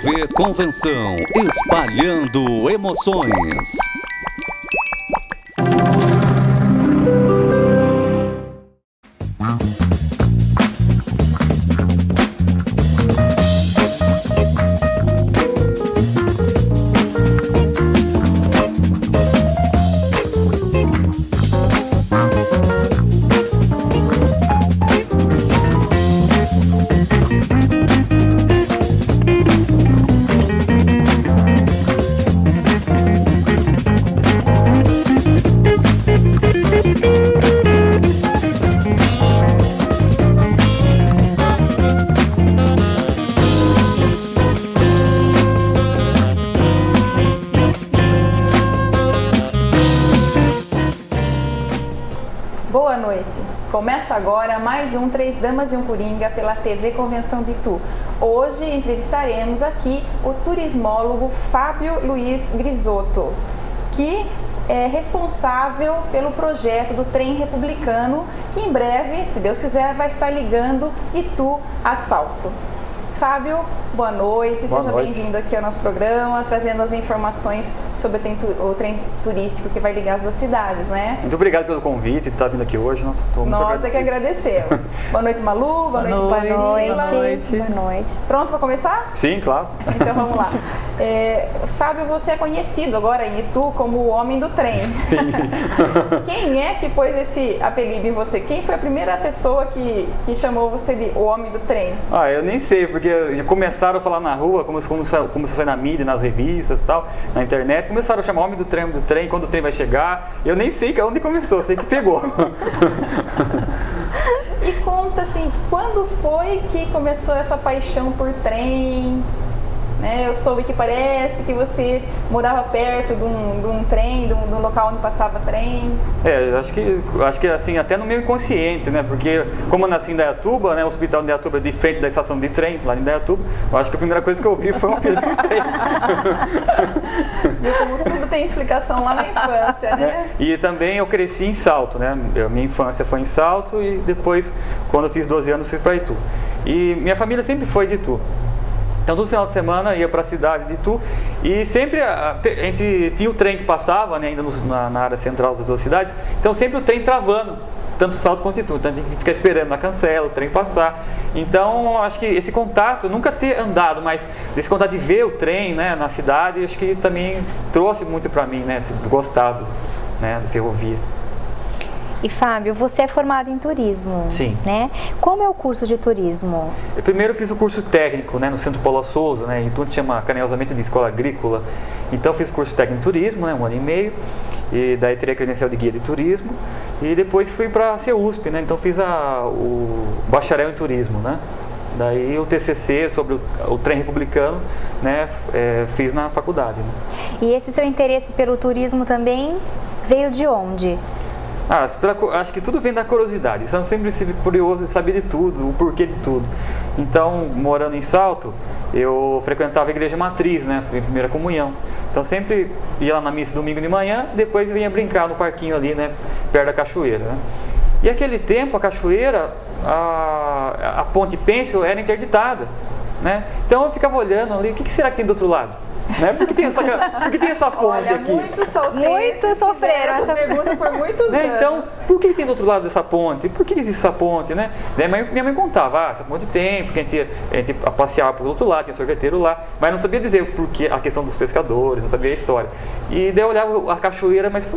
TV Convenção, espalhando emoções. Boa noite. Começa agora mais um Três Damas e um Coringa pela TV Convenção de Itu. Hoje entrevistaremos aqui o turismólogo Fábio Luiz Grisotto, que é responsável pelo projeto do trem republicano, que em breve, se Deus quiser, vai estar ligando Itu a Salto. Fábio, boa noite, seja bem-vindo aqui ao nosso programa, trazendo as informações sobre o trem turístico que vai ligar as duas cidades, né? Muito obrigado pelo convite de estar vindo aqui hoje. Nós é que agradecemos. Boa noite, Malu, boa noite, Priscila. Boa noite. Pronto para começar? Sim, claro. Então vamos lá. Fábio, você é conhecido agora em Itu como o homem do trem. Sim. Quem é que pôs esse apelido em você? Quem foi a primeira pessoa que chamou você de o homem do trem? Eu nem sei, porque já começaram a falar na rua, começou a sair na mídia, nas revistas e tal, na internet, começaram a chamar homem do trem, quando o trem vai chegar. Eu nem sei onde começou, sei que pegou. E conta assim, quando foi que começou essa paixão por trem? Eu soube que parece que você morava perto de um trem, de um local onde passava trem. Acho que assim, até no meu inconsciente, né? Porque como eu nasci em Indaiatuba, né? O hospital de Indaiatuba é de frente da estação de trem, lá em Indaiatuba, eu acho que a primeira coisa que eu ouvi foi um apelido de trem. Viu como tudo tem explicação lá na infância, né? E também eu cresci em Salto, né? Minha infância foi em Salto e depois, quando eu fiz 12 anos, fui para Itu. E minha família sempre foi de Itu. Então, todo final de semana ia para a cidade de Itu e sempre a gente tinha o trem que passava, né, ainda na área central das duas cidades, então sempre o trem travando, tanto Salto quanto Itu. Então, a gente fica esperando na cancela, o trem passar. Então, acho que esse contato, nunca ter andado, mas esse contato de ver o trem, né, na cidade, acho que também trouxe muito para mim, né, esse gostado, né, da ferrovia. E Fábio, você é formado em turismo, Sim. Né? Como é o curso de turismo? Eu primeiro fiz o curso técnico, né, no Centro Paulo Souza, né, então chama carinhosamente de escola agrícola. Então fiz o curso técnico em turismo, né, 1 ano e meio, e daí teria credencial de guia de turismo, e depois fui para a CEUSP, né, então fiz o bacharel em turismo, né. Daí o TCC sobre o trem republicano, né, fiz na faculdade. Né. E esse seu interesse pelo turismo também veio de onde? Acho que tudo vem da curiosidade. Eu sempre estive curioso de saber de tudo, o porquê de tudo. Então, morando em Salto, eu frequentava a igreja matriz, né, em primeira comunhão. Então, sempre ia lá na missa domingo de manhã, depois vinha brincar no parquinho ali, né, perto da cachoeira. Né. E aquele tempo, a cachoeira, a ponte Pêncil era interditada, né. Então, eu ficava olhando ali, o que será que tem do outro lado? Né? Por que tem essa ponte aqui? Muito sofreram essa pergunta por muitos anos. Então, por que tem do outro lado dessa ponte? Por que existe essa ponte, né? Minha mãe contava, essa ponte tem, porque a gente passeava pelo outro lado, tinha sorveteiro lá, mas não sabia dizer porque a questão dos pescadores, não sabia a história. E daí eu olhava a cachoeira, mas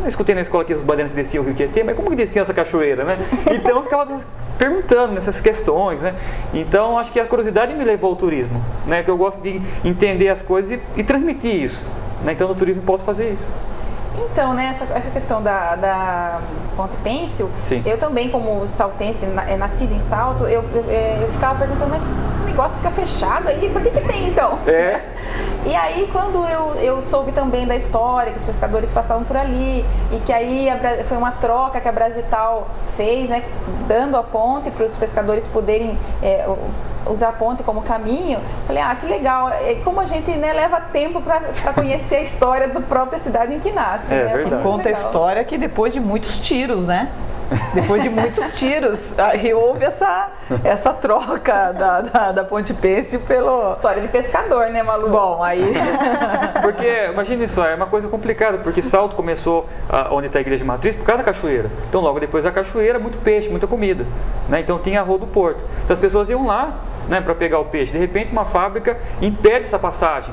eu escutei na escola que os bandeirantes desciam o Rio Tietê, mas como que descia essa cachoeira, né? Então eu ficava perguntando nessas questões, né? Então acho que a curiosidade me levou ao turismo, né? Que eu gosto de entender as coisas e transmitir isso, né? Então no turismo posso fazer isso. Então, né, essa questão da ponte Pêncil, Sim. Eu também, como saltense, nascida em Salto, eu ficava perguntando, mas esse negócio fica fechado aí, por que tem então? E aí, quando eu soube também da história, que os pescadores passavam por ali, e que aí foi uma troca que a Brasital fez, né, dando a ponte para os pescadores poderem usar a ponte como caminho, falei, que legal, como a gente, né, leva tempo para conhecer a história da própria cidade em que nasce. É né? verdade. Conta a história que depois de muitos tiros, né? Depois de muitos tiros, aí houve essa troca da Ponte Pêncil pelo... História de pescador, né, Malu? Bom, aí... Porque, imagine só, é uma coisa complicada, porque Salto começou onde está a igreja matriz por causa da cachoeira. Então logo depois da cachoeira, muito peixe, muita comida, né? Então tinha a rua do porto. Então as pessoas iam lá, né, para pegar o peixe. De repente uma fábrica impede essa passagem.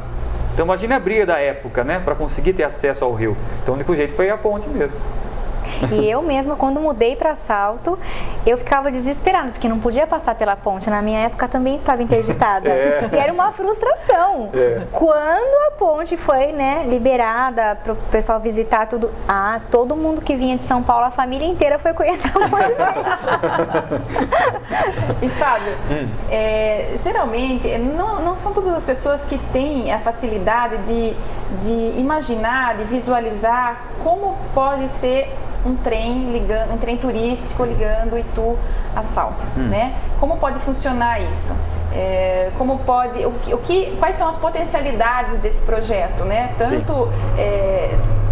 Então imagine a briga da época, né, para conseguir ter acesso ao rio. Então o único jeito foi a ponte mesmo. E eu mesma, quando mudei para Salto, eu ficava desesperada, porque não podia passar pela ponte. Na minha época também estava interditada. E era uma frustração. Quando a ponte foi, né, liberada para o pessoal visitar tudo, todo mundo que vinha de São Paulo, a família inteira foi conhecer a Ponte Pêncil. E Fábio, geralmente, não são todas as pessoas que têm a facilidade de imaginar, de visualizar como pode ser um trem turístico ligando Itu a Salto, né? Como pode funcionar isso? Como pode, quais são as potencialidades desse projeto, né? Tanto,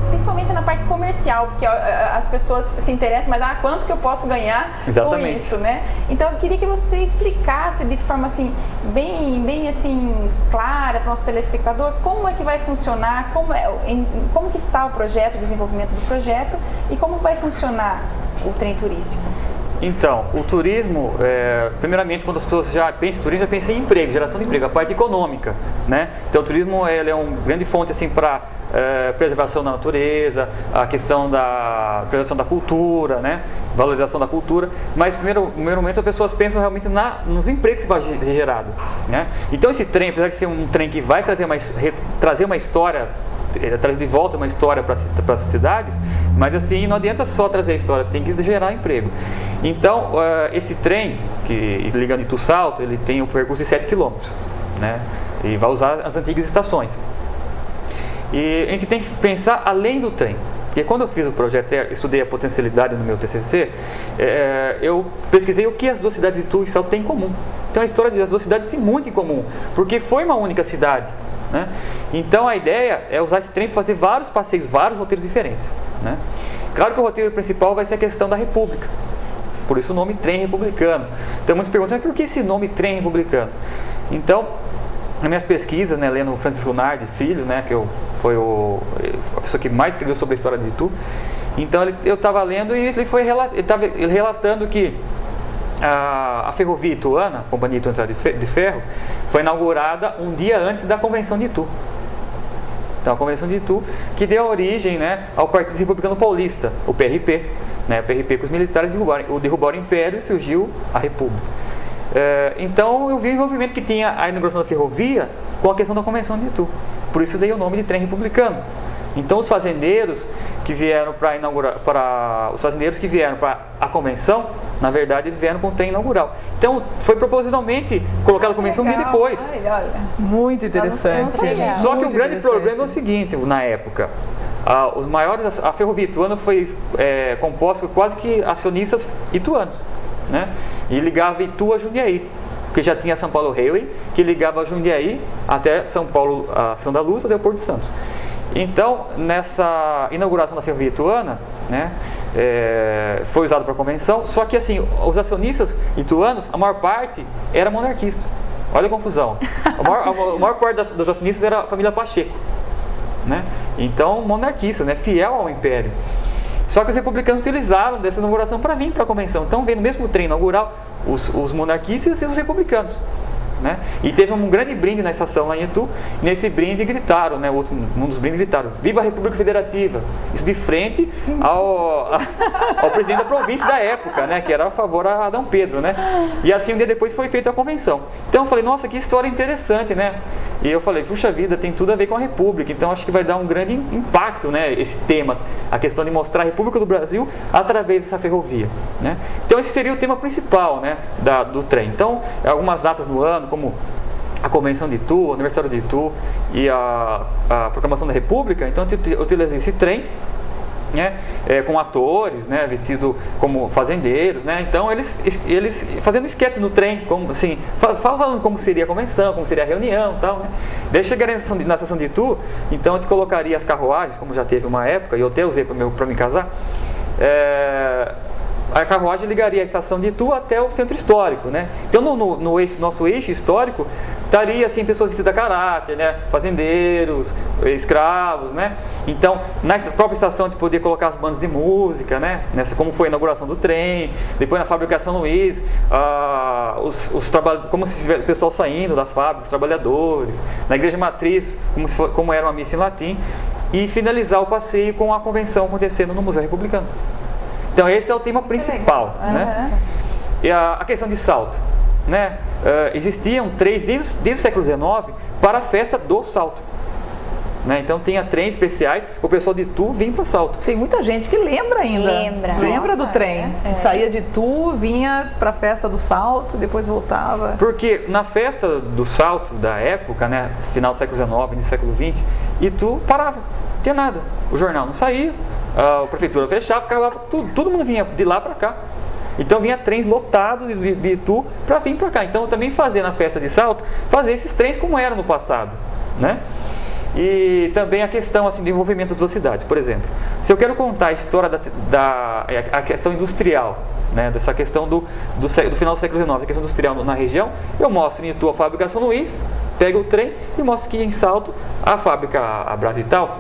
principalmente na parte comercial, porque as pessoas se interessam, mas quanto que eu posso ganhar com isso, né? Então eu queria que você explicasse de forma assim bem assim clara para o nosso telespectador como é que vai funcionar, como que está o projeto, o desenvolvimento do projeto e como vai funcionar o trem turístico. Então, o turismo, primeiramente, quando as pessoas já pensam em turismo, já pensam em emprego, geração de emprego, a parte econômica, né? Então, o turismo ele é uma grande fonte assim, para preservação da natureza, a questão da preservação da cultura, né? Valorização da cultura, mas no primeiro momento as pessoas pensam realmente nos empregos que vai ser gerado, né? Então, esse trem, apesar de ser um trem que vai trazer uma história, trazer de volta uma história para as cidades, mas assim, não adianta só trazer a história, tem que gerar emprego. Então, esse trem, que ligando Itu Salto, ele tem um percurso de 7 km, né? E vai usar as antigas estações. E a gente tem que pensar além do trem. Porque quando eu fiz o projeto, estudei a potencialidade no meu TCC, eu pesquisei o que as duas cidades de Itu e Salto têm em comum. Então a história das duas cidades tem muito em comum, porque foi uma única cidade, né? Então a ideia é usar esse trem para fazer vários passeios, vários roteiros diferentes, né? Claro que o roteiro principal vai ser a questão da República, por isso o nome Trem Republicano. Então muitos perguntam, mas por que esse nome Trem Republicano? Então, nas minhas pesquisas, né, lendo o Francisco Nardi Filho, né, que foi a pessoa que mais escreveu sobre a história de Itu, então eu estava lendo e ele estava relatando que a ferrovia ituana, a Companhia Ituana de Ferro, foi inaugurada um dia antes da Convenção de Itu. Então a Convenção de Itu que deu origem, né, ao Partido Republicano Paulista, o PRP, né, o PRP que os militares derrubaram o Império e surgiu a República. Então eu vi o envolvimento que tinha a inauguração da ferrovia com a questão da Convenção de Itu. Por isso dei o nome de Trem Republicano. Então os fazendeiros que vieram para a convenção, na verdade eles vieram com o trem inaugural. Então foi propositalmente colocado a convenção um dia depois. Muito interessante. Só que o grande problema é o seguinte, na época, a ferrovia ituana foi composta quase que acionistas ituanos, né? E ligava Itu a Jundiaí, porque já tinha São Paulo Railway, que ligava Jundiaí até São Paulo, a Santa Luz, até o Porto de Santos. Então, nessa inauguração da ferrovia ituana, né, foi usado para a convenção, só que assim, os acionistas ituanos, a maior parte era monarquista. Olha a confusão. A maior parte dos acionistas era a família Pacheco, né? Então, monarquista, né, fiel ao Império. Só que os republicanos utilizaram dessa inauguração para vir para a convenção. Então, vem no mesmo trem inaugural os monarquistas e os republicanos, né? E teve um grande brinde na estação lá em Itu. Nesse brinde gritaram, né, um dos brindes gritaram: Viva a República Federativa! Isso de frente ao presidente da província da época, né, que era a favor a Dom Pedro, né? E assim um dia depois foi feita a convenção. Então eu falei, nossa, que história interessante, né? E eu falei, puxa vida, tem tudo a ver com a República, então acho que vai dar um grande impacto, né, esse tema, a questão de mostrar a República do Brasil através dessa ferrovia, né? Então esse seria o tema principal, né, do trem. Então, algumas datas no ano, como a Convenção de Itu, o Aniversário de Itu e a Proclamação da República, então eu utilizei esse trem, né, com atores, né, vestidos como fazendeiros, né? Então eles fazendo esquetes no trem, como assim, falando como seria a convenção, como seria a reunião, tal, né? Daí chegaria na estação de Itu, então a gente colocaria as carruagens, como já teve uma época, e eu até usei para me casar, a carruagem ligaria a estação de Itu até o centro histórico, né? Então no nosso eixo histórico estaria assim pessoas vestidas a caráter, né? Fazendeiros, escravos, né? Então na própria estação de poder colocar as bandas de música, né? Como foi a inauguração do trem, depois na fábrica São Luís, como se tivesse o pessoal saindo da fábrica, os trabalhadores, na igreja matriz, como era uma missa em latim, e finalizar o passeio com a convenção acontecendo no Museu Republicano. Então esse é o tema principal, né? E a questão de salto, né? Existiam trens desde o século XIX para a festa do salto, né? Então tinha trens especiais, o pessoal de Itu vinha para Salto. Tem muita gente que lembra ainda. Lembra do trem. Saía de Itu, vinha para a festa do Salto, depois voltava. Porque na festa do Salto da época, né? Final do século XIX, início do século XX, Itu parava, não tinha nada. O jornal não saía, a prefeitura fechava, ficava todo mundo vinha de lá para cá. Então vinha trens lotados de Itu para vir para cá. Então também fazer na festa de Salto, fazer esses trens como era no passado, né? E também a questão assim, de envolvimento das duas cidades. Por exemplo, se eu quero contar a história a questão industrial, né, dessa questão do final do século XIX, a questão industrial na região, eu mostro em Itu a fábrica São Luís, pego o trem e mostro que em Salto a fábrica a Brasital,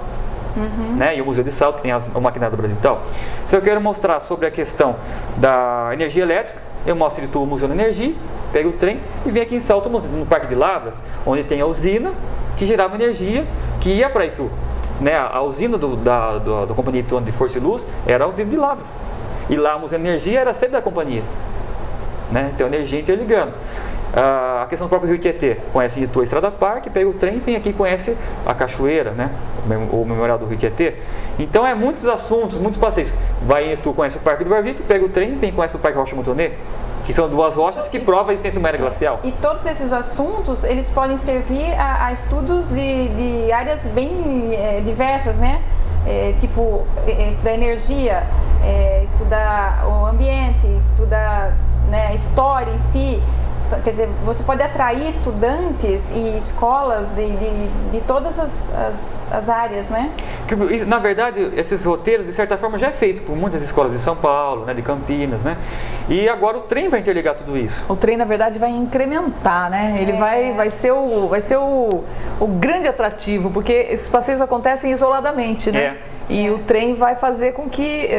né, e o Museu de Salto, que tem o maquinário da Brasital. Se eu quero mostrar sobre a questão da energia elétrica, eu mostro em Itu o Museu da Energia, pego o trem e venho aqui em Salto no Parque de Lavras, onde tem a usina que gerava energia que ia para Itu, né? A usina da companhia Itu de Força e Luz era a usina de Lavras, e lá o Museu da Energia era a sede da companhia, né? Então energia interligando. A questão do próprio Rio Tietê, conhece Itu a Estrada Parque, pega o trem e vem aqui e conhece a cachoeira, né? O memorial do Rio Tietê. Então é muitos assuntos, muitos passeios. Vai em Itu, conhece o Parque do Barvito, pega o trem e vem e conhece o Parque Rocha Montonê, que são duas rochas que provam a existência de uma era glacial. E todos esses assuntos, eles podem servir a estudos de áreas bem diversas, né? Tipo, estudar energia, estudar o ambiente, estudar, né, a história em si. Quer dizer, você pode atrair estudantes e escolas de todas as áreas, né? Na verdade, esses roteiros, de certa forma, já é feito por muitas escolas de São Paulo, né, de Campinas, né? E agora o trem vai interligar tudo isso. O trem, na verdade, vai incrementar, né? Ele vai ser o grande atrativo, porque esses passeios acontecem isoladamente, né? E o trem vai fazer com que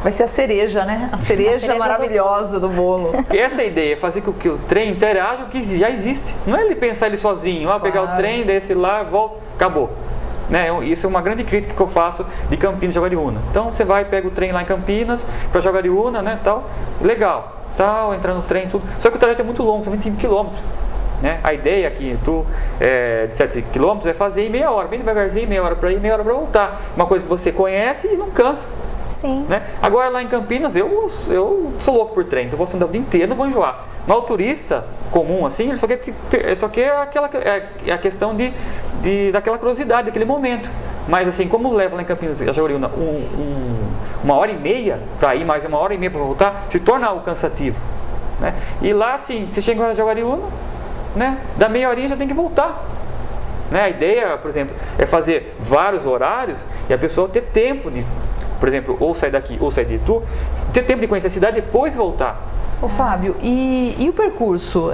vai ser a cereja, né? A cereja maravilhosa do bolo. E essa ideia é fazer com que o trem interaja com o que já existe. Não é ele pensar ele sozinho, pegar o trem, desce lá, volta, acabou. Né? Isso é uma grande crítica que eu faço de Campinas e Jaguariúna. Então você vai, pega o trem lá em Campinas para Jaguariúna, né, tal, legal, tal, entrando no trem, tudo. Só que o trajeto é muito longo, são 25 quilômetros. Né? A ideia aqui de 7 km é fazer em meia hora, bem devagarzinho, meia hora para ir, meia hora para voltar. Uma coisa que você conhece e não cansa. Sim. Né? Agora lá em Campinas, eu sou louco por trem, então vou andar o dia inteiro, não vou enjoar. Mas o turista comum, assim, ele só quer a questão daquela curiosidade, daquele momento. Mas assim, como leva lá em Campinas, a Jaguariúna, uma hora e meia para ir, mais uma hora e meia para voltar, se torna algo cansativo. Né? E lá, assim, você chega na Jaguariúna, né? Da meia horinha já tem que voltar. Né? A ideia, por exemplo, é fazer vários horários e a pessoa ter tempo de, por exemplo, ou sair daqui ou sair de Itu, ter tempo de conhecer a cidade e depois voltar. Ô Fábio, e o percurso?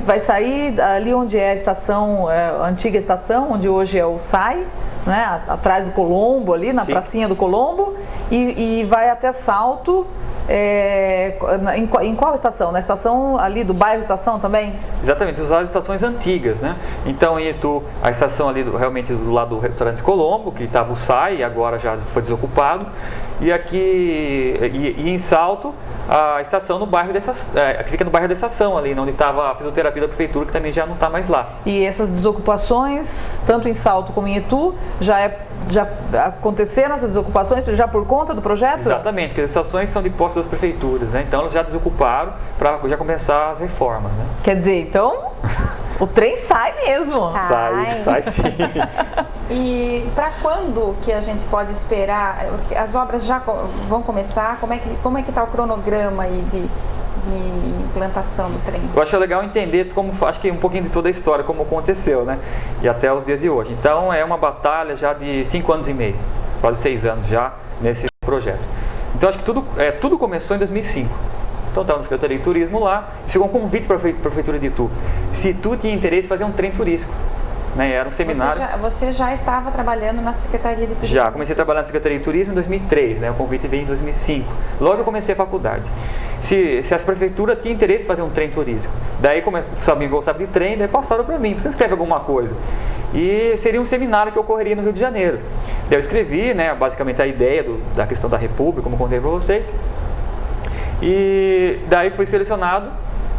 Vai sair ali onde é a estação, a antiga estação, onde hoje é o SAI, né? Atrás do Colombo, ali na pracinha do Colombo, e vai até Salto. Em qual estação? Na estação ali do bairro Estação também? Exatamente, usar as estações antigas, né? Então em Itu, a estação ali realmente do lado do restaurante Colombo, que estava o SAI e agora já foi desocupado, e aqui em Salto, a estação no bairro que fica no bairro da Estação ali, onde estava a fisioterapia da prefeitura, que também já não está mais lá. E essas desocupações, tanto em Salto como em Itu, já aconteceram essas desocupações já por conta do projeto? Exatamente, porque as estações são de posse das prefeituras, né? Então elas já desocuparam para já começar as reformas, né? Quer dizer, então o trem sai mesmo. Sai sim. E para quando que a gente pode esperar? As obras já vão começar? Como é que está o cronograma aí de implantação do trem? Eu acho legal entender acho que um pouquinho de toda a história, como aconteceu, né? E até os dias de hoje. Então é uma batalha já de 5 anos e meio, quase 6 anos já nesse projeto. Então acho que tudo começou em 2005. Então estava na Secretaria de Turismo lá, chegou um convite para a Prefeitura de Itu. Se Itu tinha interesse em fazer um trem turístico. Né? Era um seminário. Você já estava trabalhando na Secretaria de Turismo? Já, comecei a trabalhar na Secretaria de Turismo em 2003, né? O convite veio em 2005. Logo eu comecei a faculdade. Se a Prefeitura tinha interesse em fazer um trem turístico. Daí gostava de trem, daí passaram para mim, você escreve alguma coisa. E seria um seminário que ocorreria no Rio de Janeiro. Daí eu escrevi, né, basicamente a ideia da questão da República, como contei para vocês. E daí fui selecionado,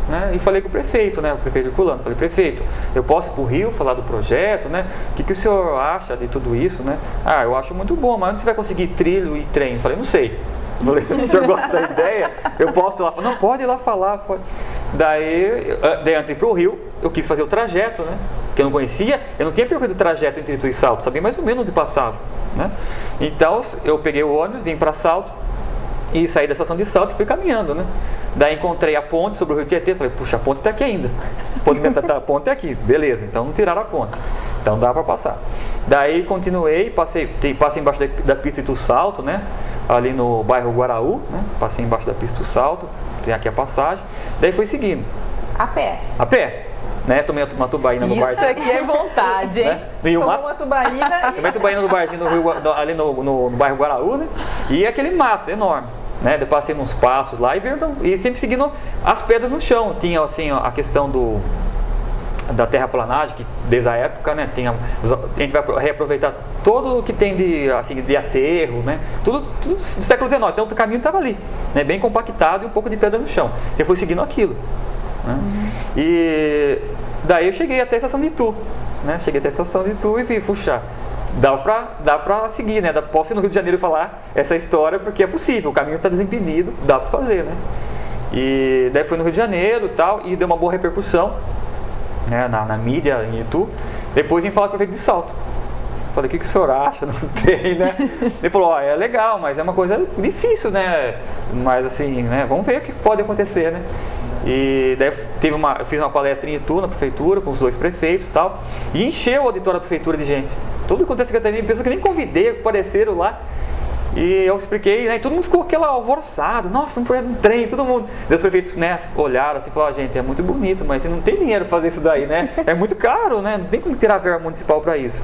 né, e falei com o prefeito, né, o prefeito Fulano. Falei, prefeito, eu posso ir para o Rio falar do projeto, né? O que o senhor acha de tudo isso, né? Ah, eu acho muito bom, mas onde você vai conseguir trilho e trem? Falei, não sei. Falei, se o senhor gosta da ideia, eu posso ir lá. Não, pode ir lá falar. Pode. Daí antes de ir para o Rio, eu quis fazer o trajeto, né? Que eu não conhecia, eu não tinha percorrido o trajeto entre Itu e Salto, sabia mais ou menos onde passava, né? Então eu peguei o ônibus, vim para Salto e saí da estação de Salto e fui caminhando, né? Daí encontrei a ponte sobre o Rio Tietê, falei, puxa, a ponte está aqui ainda. A ponte é aqui, beleza, então não tiraram a ponte, então dá para passar. Daí continuei, passei embaixo da pista Itu Salto, né? Ali no bairro Guaraú, né? Passei embaixo da pista do Salto, tem aqui a passagem, daí fui seguindo. A pé? A pé. Né? Tomei uma tubaína no barzinho. Isso aqui é vontade, hein? Né? Tomou uma tubaína. Tomei tubaína no barzinho ali no bairro Guaraú, né? E aquele mato enorme. Né? Eu passei uns passos lá e sempre seguindo as pedras no chão. Tinha assim a questão da terraplanagem, que desde a época, né, a gente vai reaproveitar todo o que tem de aterro, né, tudo do século XIX, então o caminho estava ali, né, bem compactado e um pouco de pedra no chão. Eu fui seguindo aquilo. Né? E daí eu cheguei até a estação de Itu, né, e vi, puxa, dá pra seguir, né, posso ir no Rio de Janeiro falar essa história porque é possível, o caminho está desimpedido, dá para fazer, né. E daí fui no Rio de Janeiro e deu uma boa repercussão, né, na mídia em Itu. Depois vim falar com o prefeito de Salto. Falei, o que o senhor acha? Não tem, né? Ele falou, é legal, mas é uma coisa difícil, né? Mas assim, né? Vamos ver o que pode acontecer, né? E daí eu fiz uma palestra em Itu, na prefeitura, com os 2 prefeitos e tal. E encheu o auditório da prefeitura de gente. Tudo quanto é secretaria, pessoas que nem convidei, apareceram lá. E eu expliquei, né, e todo mundo ficou alvoroçado, nossa, um projeto de trem, todo mundo. Daí os prefeitos, né, olharam assim e falaram, gente, é muito bonito, mas não tem dinheiro para fazer isso daí, né? É muito caro, né? Não tem como tirar verba municipal para isso.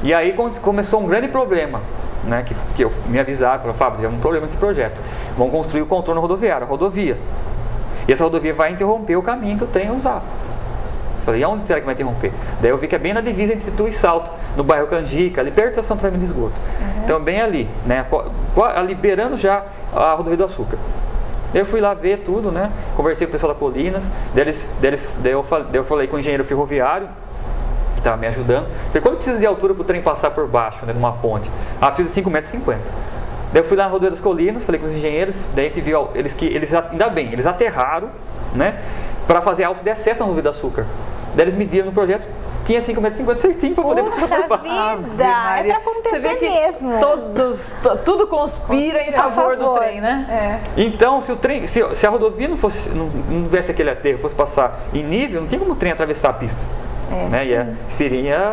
E aí começou um grande problema, né, que eu me avisaram, falaram, Fábio, tem um problema nesse projeto. Vão construir o contorno rodoviário, a rodovia. E essa rodovia vai interromper o caminho que o trem usava. Falei, e aonde será que vai interromper? Daí eu vi que é bem na divisa entre Itu e Salto, no bairro Canjica, ali perto da São Tratamento de Esgoto. Então bem ali, né, liberando já a rodovia do Açúcar. Daí eu fui lá ver tudo, né, conversei com o pessoal da Colinas, daí eu falei com o engenheiro ferroviário, que estava me ajudando. Falei, quanto precisa de altura para o trem passar por baixo, né, numa ponte? Ah, precisa de 5,50 metros. Daí eu fui lá na rodovia das Colinas, falei com os engenheiros, daí a gente viu, ainda bem, eles aterraram, né, para fazer alça de acesso na rodovia do Açúcar. Daí eles mediram no projeto, tinha 5,50 metros certinho para poder passar por baixo. Vida, é para acontecer mesmo. Tudo conspira em favor do trem, né? É. Então, se a rodovia não tivesse aquele aterro, fosse passar em nível, não tinha como o trem atravessar a pista. Né?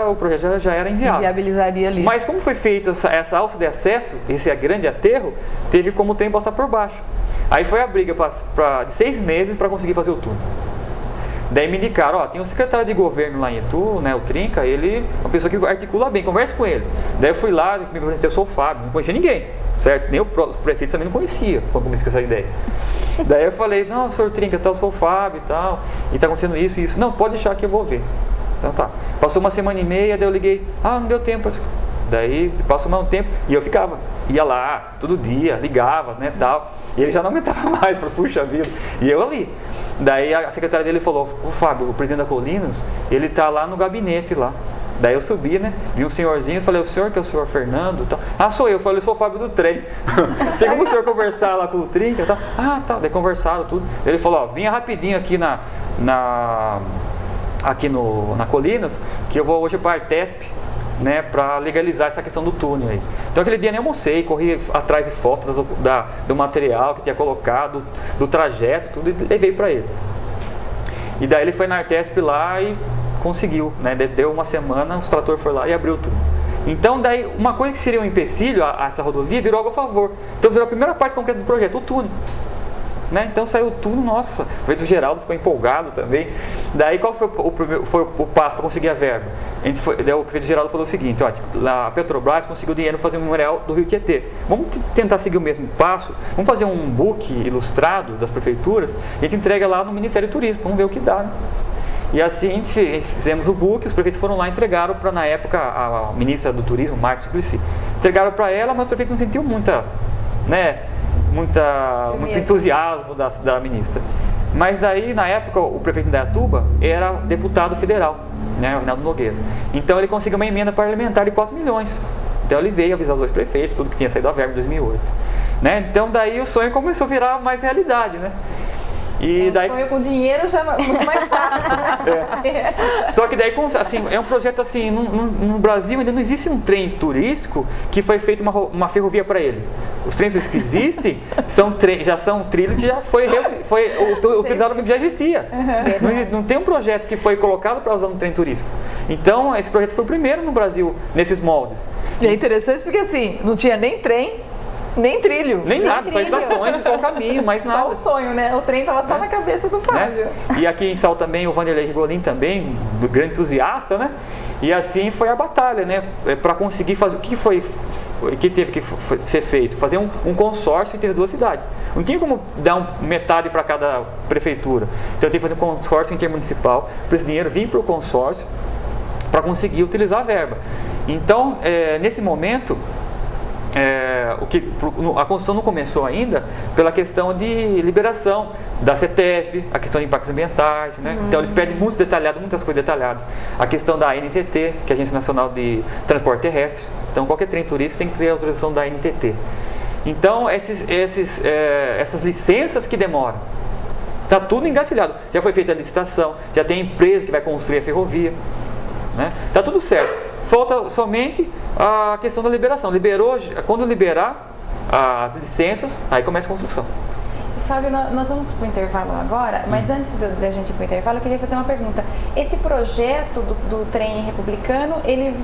O projeto já era inviável. Inviabilizaria ali. Mas como foi feita essa alça de acesso, esse grande aterro, teve como o trem passar por baixo. Aí foi a briga de 6 meses para conseguir fazer o túnel. Daí me indicaram, tem um secretário de governo lá em Itu, né, o Trinca, ele é uma pessoa que articula bem, conversa com ele. Daí eu fui lá, me apresentei, eu sou o Fábio, não conhecia ninguém, certo? Nem os prefeitos também não conheciam quando comecei com essa ideia. Daí eu falei, não, senhor Trinca, eu sou o Fábio e tal, e tá acontecendo isso e isso. Não, pode deixar que eu vou ver. Então tá. Passou 1 semana e meia, daí eu liguei, não deu tempo. Daí passou mais um tempo e eu ia lá, todo dia, ligava, né, tal. E ele já não aguentava mais, puxa vida. E eu ali. Daí a secretária dele falou, Fábio, o presidente da Colinas, ele tá lá no gabinete lá. Daí eu subi, né, vi um senhorzinho, falei, o senhor que é o senhor Fernando? Tal. Ah, sou eu, falei, eu sou o Fábio do trem. Tem como o senhor conversar lá com o Trinca e tal? Ah, tá, daí conversaram tudo. Ele falou, vinha rapidinho aqui na Colinas, que eu vou hoje para a Artesp, né, para legalizar essa questão do túnel aí. Então aquele dia nem almocei, corri atrás de fotos do material que tinha colocado, do trajeto, tudo, e levei para ele. E daí ele foi na Artesp lá e conseguiu, né, deu 1 semana, os tratores foram lá e abriu o túnel. Então, daí, uma coisa que seria um empecilho a essa rodovia virou algo a favor. Então, virou a primeira parte concreta do projeto, o túnel. Né? Então saiu tudo, nossa, o prefeito Geraldo ficou empolgado também. Daí qual foi o passo para conseguir a verba? O prefeito Geraldo falou o seguinte: ó, a Petrobras conseguiu dinheiro para fazer um memorial do Rio Tietê. Vamos tentar seguir o mesmo passo, vamos fazer um book ilustrado das prefeituras e a gente entrega lá no Ministério do Turismo, vamos ver o que dá. Né? E assim fizemos o book, os prefeitos foram lá e entregaram para, na época, a ministra do Turismo, Marta Suplicy. Entregaram para ela, mas o prefeito não sentiu muito entusiasmo da ministra. Mas daí, na época, o prefeito de Indaiatuba era deputado federal, né, o Reinaldo Nogueira. Então ele conseguiu uma emenda parlamentar de 4 milhões. Então ele veio avisar os dois prefeitos, tudo que tinha saído da verba em 2008. Né? Então daí o sonho começou a virar mais realidade, né? E daí... sonho com dinheiro já é muito mais fácil, né? Só que daí, assim, é um projeto assim, no Brasil ainda não existe um trem turístico que foi feito uma ferrovia para ele. Os trens que existem já são trilhos que já já existia. Não tem um projeto que foi colocado para usar um trem turístico. Então, esse projeto foi o primeiro no Brasil, nesses moldes. E é interessante porque assim, não tinha nem trem, nem trilho. Nem nada, só estações e só o caminho, mas nada. Só o sonho, né? O trem estava só na cabeça do Fábio. Né? E aqui em Salto também, o Vanderlei Rigolin também, do grande entusiasta, né? E assim foi a batalha, né? Para conseguir fazer o que teve que ser feito, fazer um consórcio entre as duas cidades. Não tinha como dar metade para cada prefeitura. Então eu tenho que fazer um consórcio intermunicipal, para esse dinheiro vir para o consórcio, para conseguir utilizar a verba. Então, nesse momento, a construção não começou ainda pela questão de liberação da CETESB, a questão de impactos ambientais, né? Então eles pedem muitas coisas detalhadas. A questão da ANTT, que é a Agência Nacional de Transporte Terrestre. Então qualquer trem turístico tem que ter a autorização da ANTT. Então essas licenças que demoram, está tudo engatilhado. Já foi feita a licitação, já tem empresa que vai construir a ferrovia, né? Está tudo certo. Falta somente a questão da liberação. Quando liberar as licenças, aí começa a construção. Fábio, nós vamos para o intervalo agora, mas antes da gente ir para o intervalo, eu queria fazer uma pergunta. Esse projeto do trem republicano, ele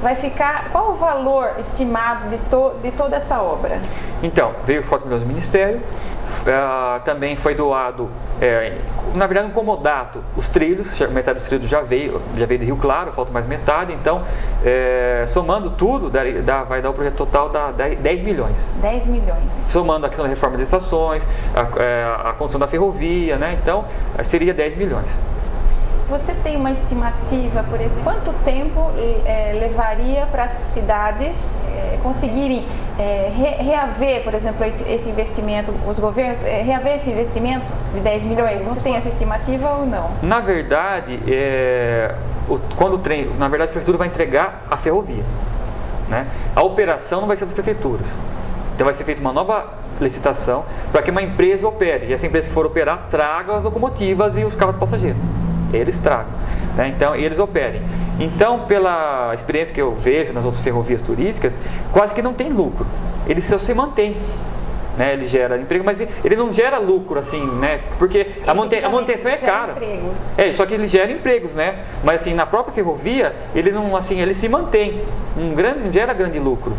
vai ficar... Qual o valor estimado de toda essa obra? Então, veio 4 milhões do Ministério. Também foi doado, na verdade, um comodato, os trilhos, metade dos trilhos já veio do Rio Claro, falta mais metade, então, somando tudo, vai dar o projeto total da 10 milhões. 10 milhões. Somando a questão da reforma das estações, a construção da ferrovia, né? Então, seria 10 milhões. Você tem uma estimativa, por exemplo, quanto tempo levaria para as cidades conseguirem reaver, por exemplo, esse investimento, os governos, reaver esse investimento de 10 milhões? Você tem essa estimativa ou não? Na verdade, quando o trem, na verdade a prefeitura vai entregar a ferrovia, né? A operação não vai ser das prefeituras. Então vai ser feita uma nova licitação para que uma empresa opere. E essa empresa que for operar traga as locomotivas e os carros de passageiro. Eles tragam, né? Então eles operem. Então, pela experiência que eu vejo nas outras ferrovias turísticas, quase que não tem lucro. Ele só se mantém, né? Ele gera emprego, mas ele não gera lucro assim, né? Porque a manutenção é cara. Só que ele gera empregos, né? Mas assim, na própria ferrovia, ele não, assim, ele se mantém. Não gera grande lucro.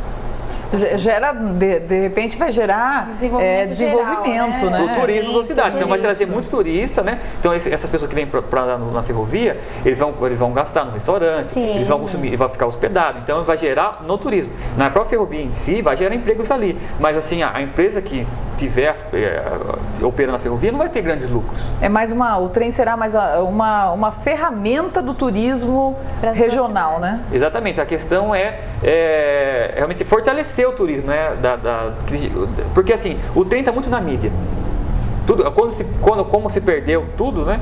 Gera, de repente vai gerar desenvolvimento geral, né? O turismo da cidade. Então vai trazer muitos turistas, né? Então essas pessoas que vêm para andar na ferrovia, eles vão gastar no restaurante, eles vão consumir, vão ficar hospedados. Então vai gerar no turismo. Na própria ferrovia em si, vai gerar empregos ali. Mas assim, a empresa que tiver operando na ferrovia não vai ter grandes lucros. O trem será mais uma ferramenta do turismo regional, né? Exatamente. A questão é realmente fortalecer o turismo, né? Porque assim, o trem está muito na mídia. Como se perdeu tudo, né?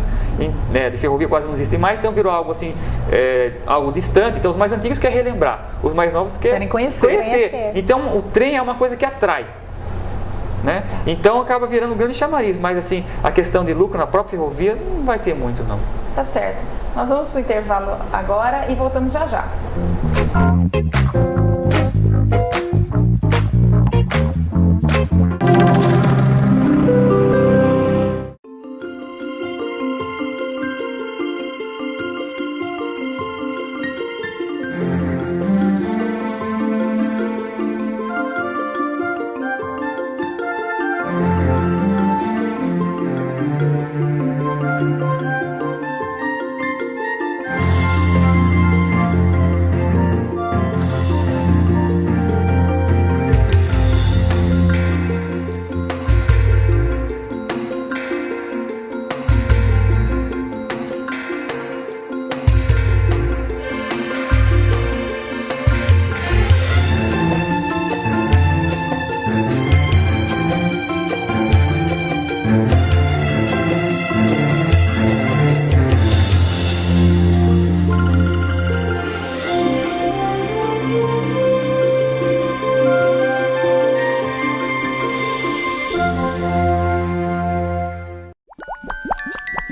De ferrovia quase não existe mais, então virou algo assim, algo distante. Então os mais antigos querem relembrar, os mais novos querem conhecer. Então o trem é uma coisa que atrai, né? Então acaba virando um grande chamariz, mas assim, a questão de lucro na própria ferrovia não vai ter muito, não. Tá certo. Nós vamos para o intervalo agora e voltamos já já.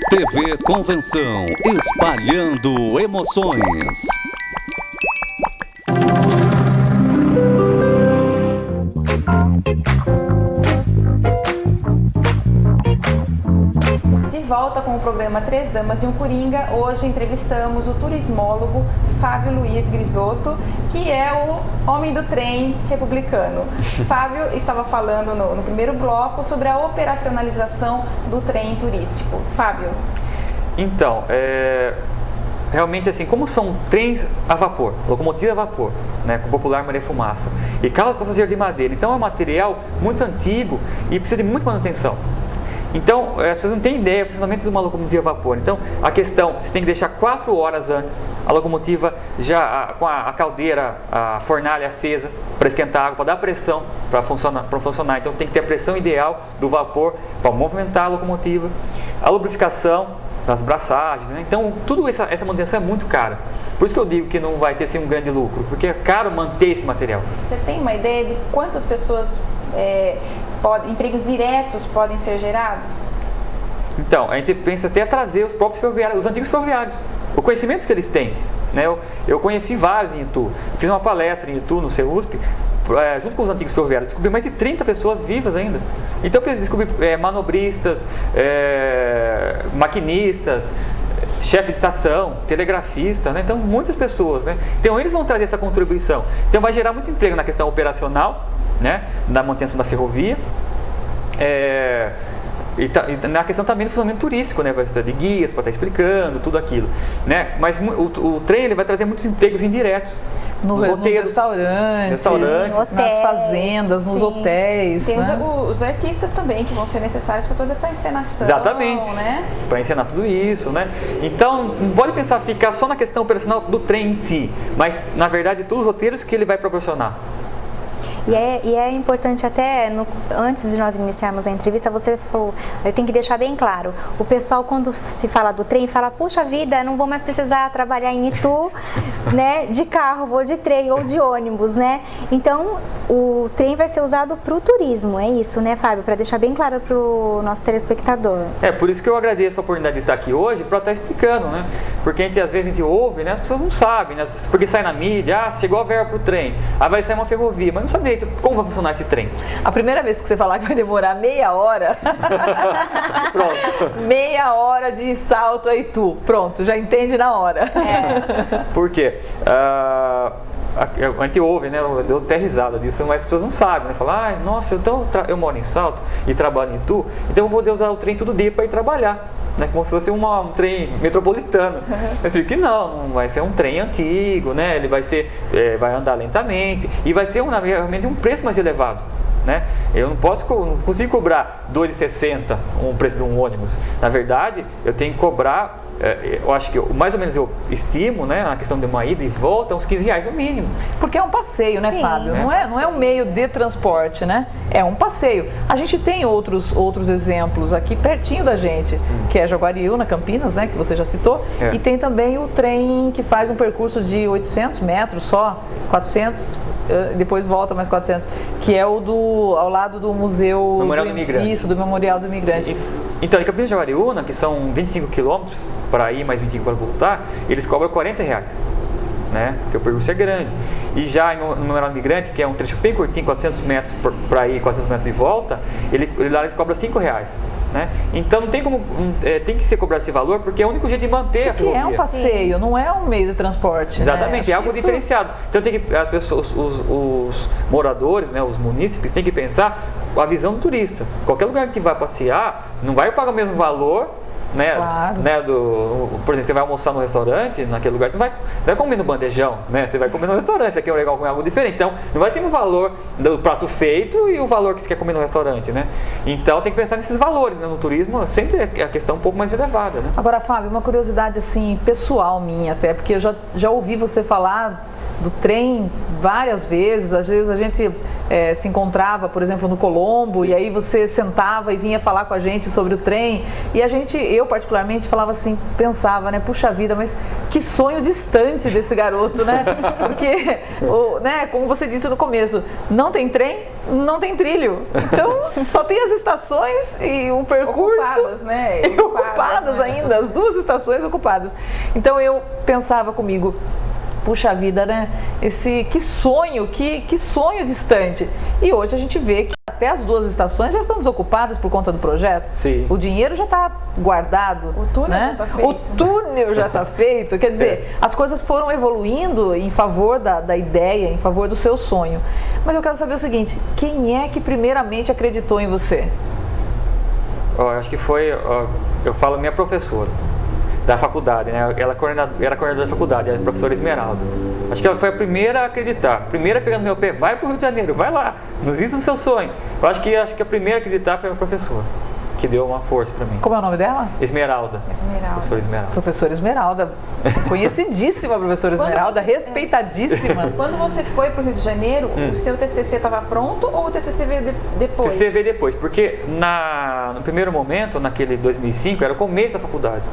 TV Convenção, espalhando emoções. De volta com o programa Três Damas e um Coringa, hoje entrevistamos o turismólogo Fábio Luiz Grisotto, que é o homem do trem republicano. Fábio estava falando no primeiro bloco sobre a operacionalização do trem turístico. Fábio. Então, realmente assim, como são trens a vapor, locomotiva a vapor, né, com popular maré-fumaça, e carros passageiros de madeira, então é um material muito antigo e precisa de muita manutenção. Então, as pessoas não têm ideia do funcionamento de uma locomotiva a vapor. Então, a questão, você tem que deixar 4 horas antes a locomotiva já com a caldeira, a fornalha acesa para esquentar água, para dar pressão para funcionar. Então, tem que ter a pressão ideal do vapor para movimentar a locomotiva, a lubrificação das braçagens, né? Então, tudo essa manutenção é muito cara. Por isso que eu digo que não vai ter assim, um grande lucro, porque é caro manter esse material. Você tem uma ideia de quantas pessoas empregos diretos podem ser gerados? Então, a gente pensa até trazer os próprios ferroviários, os antigos ferroviários, o conhecimento que eles têm, né? Eu conheci vários em Itu, fiz uma palestra em Itu, no CEUSP, junto com os antigos ferroviários, descobri mais de 30 pessoas vivas ainda. Então, eu descobri manobristas, maquinistas, chefe de estação, telegrafista, né? Então muitas pessoas, né? Então eles vão trazer essa contribuição. Então vai gerar muito emprego na questão operacional, né? Na manutenção da ferrovia, e na questão também do funcionamento turístico, né? Vai ter de guias para estar explicando tudo aquilo, né? Mas o trem ele vai trazer muitos empregos indiretos. Nos restaurantes, nas fazendas, nos hotéis. Tem os artistas também que vão ser necessários para toda essa encenação. Exatamente, né? Para encenar tudo isso, né? Então, não pode pensar ficar só na questão operacional do trem em si, mas, na verdade, todos os roteiros que ele vai proporcionar. E é importante até, antes de nós iniciarmos a entrevista, você falou, tem que deixar bem claro, o pessoal quando se fala do trem, fala, puxa vida, não vou mais precisar trabalhar em Itu, né, de carro, vou de trem ou de ônibus, né? Então, o trem vai ser usado para o turismo, é isso, né, Fábio? Para deixar bem claro para o nosso telespectador. Por isso que eu agradeço a oportunidade de estar aqui hoje para estar explicando, né? Porque às vezes a gente ouve, né? As pessoas não sabem, né? Porque sai na mídia, chegou a verba para o trem, aí vai sair uma ferrovia, mas não sabe direito como vai funcionar esse trem. A primeira vez que você falar que vai demorar meia hora, pronto. Meia hora de Salto a Itu, pronto, já entende na hora. Por quê? A gente ouve, né? Eu dou até risada disso, mas as pessoas não sabem, né? Falam, nossa, então eu moro em Salto e trabalho em Itu, então eu vou poder usar o trem todo dia para ir trabalhar. Né, como se fosse um trem metropolitano. Eu digo que não vai ser um trem antigo, né? Ele vai vai andar lentamente e vai ser realmente um preço mais elevado. Né? Eu não consigo cobrar R$ 2,60 um preço de um ônibus. Na verdade, eu tenho que cobrar, eu acho que mais ou menos eu estimo, né, na questão de uma ida e volta, uns R$15 no mínimo. Porque é um passeio, né, Fábio? Não é um meio de transporte, né? É um passeio. A gente tem outros exemplos aqui pertinho da gente, que é Jaguariúna, Campinas, né, que você já citou, e tem também o trem que faz um percurso de 800 metros só, 400, depois volta mais 400, que é ao lado do Museu Memorial do Imigrante. Isso, do Memorial do Imigrante. Então, em Campinas de Jaguariúna, que são 25 quilômetros para ir, mais 25 para voltar, eles cobram R$40, né? Porque o percurso é grande. E já no Memorial do Imigrante, que é um trecho bem curtinho, 400 metros para ir, 400 metros de volta, lá eles cobram R$5. Né? Então não tem como, tem que ser cobrado esse valor, porque é o único jeito de manter a ferrovia. É um passeio, não é um meio de transporte. Exatamente, né? é algo diferenciado. Então tem que as pessoas, os moradores, né, os munícipes, têm que pensar a visão do turista. Qualquer lugar que vai passear, não vai pagar o mesmo valor. Né, claro. Né, por exemplo, você vai almoçar no restaurante, naquele lugar, você vai comer no bandejão, né, você vai comer no restaurante, aqui é legal comer algo diferente, então não vai ser o valor do prato feito e o valor que você quer comer no restaurante, né? Então tem que pensar nesses valores, né? No turismo sempre é a questão um pouco mais elevada, né? Agora, Fábio, uma curiosidade assim, pessoal minha até, porque eu já ouvi você falar do trem várias vezes, às vezes a gente se encontrava, por exemplo, no Colombo, e aí você sentava e vinha falar com a gente sobre o trem, e eu particularmente falava assim, pensava, né, puxa vida, mas que sonho distante desse garoto, né? Porque, né, como você disse no começo, não tem trem, não tem trilho. Então, só tem as estações e o percurso... Ocupadas, né? Ocupadas ainda, as 2 estações ocupadas. Então, eu pensava comigo, puxa vida, né? Que sonho distante. E hoje a gente vê que até as 2 estações já estão desocupadas por conta do projeto. Sim. O dinheiro já está guardado. O túnel né? já está feito. O túnel já está feito. Quer dizer, as coisas foram evoluindo em favor da ideia, em favor do seu sonho. Mas eu quero saber o seguinte, quem é que primeiramente acreditou em você? Acho que foi, eu falo, minha professora da faculdade, né? Ela era coordenadora da faculdade, a professora Esmeralda. Acho que ela foi a primeira a acreditar, primeira pegando meu pé, vai para o Rio de Janeiro, vai lá, nos isso o seu sonho. Eu acho que a primeira a acreditar foi a professora, que deu uma força para mim. Como é o nome dela? Esmeralda. Esmeralda. Professora Esmeralda. Professora Esmeralda. Conhecidíssima professora Esmeralda, respeitadíssima. Quando você foi para o Rio de Janeiro, o seu TCC estava pronto ou o TCC veio depois? O TCC veio depois, porque no primeiro momento, naquele 2005, era o começo da faculdade.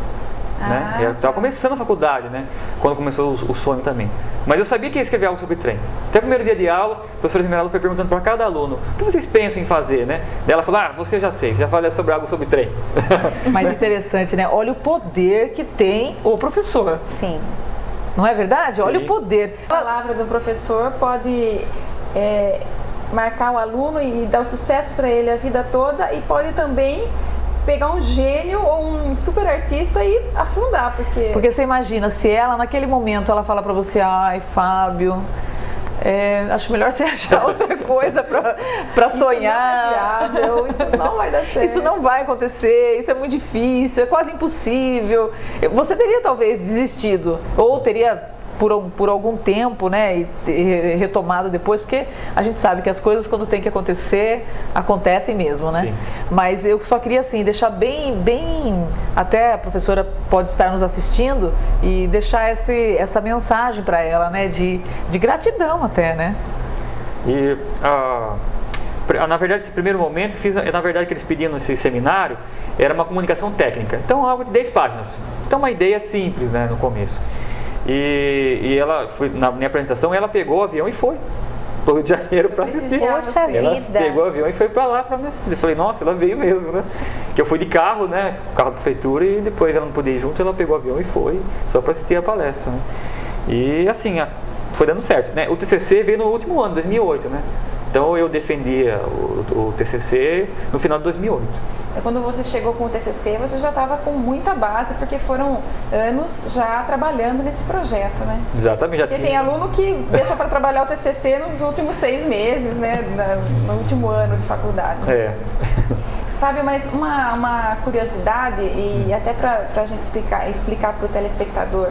Né? Eu estava começando a faculdade, né? Quando começou o sonho também. Mas eu sabia que ia escrever algo sobre trem. Até o primeiro dia de aula, a professora Esmeralda foi perguntando para cada aluno: o que vocês pensam em fazer, né? Daí ela falou: você já sei, já falei sobre algo sobre trem. Mas interessante, né? Olha o poder que tem o professor. Sim. Não é verdade? Sim. Olha o poder. A palavra do professor pode marcar o aluno e dar o sucesso para ele a vida toda, e pode também pegar um gênio ou um super artista e afundar, porque você imagina, se ela naquele momento ela fala para você: ai, Fábio, acho melhor você achar outra coisa para sonhar. Isso não é viável, isso não vai dar certo. Isso não vai acontecer, isso é muito difícil, é quase impossível. Você teria talvez desistido, ou teria por algum tempo, né, e retomado depois, porque a gente sabe que as coisas, quando tem que acontecer, acontecem mesmo, né? Sim. Mas eu só queria, assim, deixar bem, até a professora pode estar nos assistindo, e deixar essa mensagem para ela, né, de gratidão até, né? E, na verdade, esse primeiro momento, na verdade, que eles pediam nesse seminário, era uma comunicação técnica. Então, algo de 10 páginas. Então, uma ideia simples, né, no começo. E ela, na minha apresentação, ela pegou o avião e foi para o Rio de Janeiro para assistir. Poxa Ela vida. pegou o avião e foi para lá para me assistir. Eu falei: nossa, ela veio mesmo, né? Que eu fui de carro, né? Carro da prefeitura, e depois ela não podia ir junto, ela pegou o avião e foi só para assistir a palestra, né? E assim, foi dando certo, né? O TCC veio no último ano, 2008, né? Então eu defendia o TCC no final de 2008. Quando você chegou com o TCC, você já estava com muita base, porque foram anos já trabalhando nesse projeto, né? Exatamente. Já porque tem aluno que deixa para trabalhar o TCC nos últimos 6 meses, né? No último ano de faculdade. Fábio, mas uma curiosidade, e até para a gente explicar para o telespectador,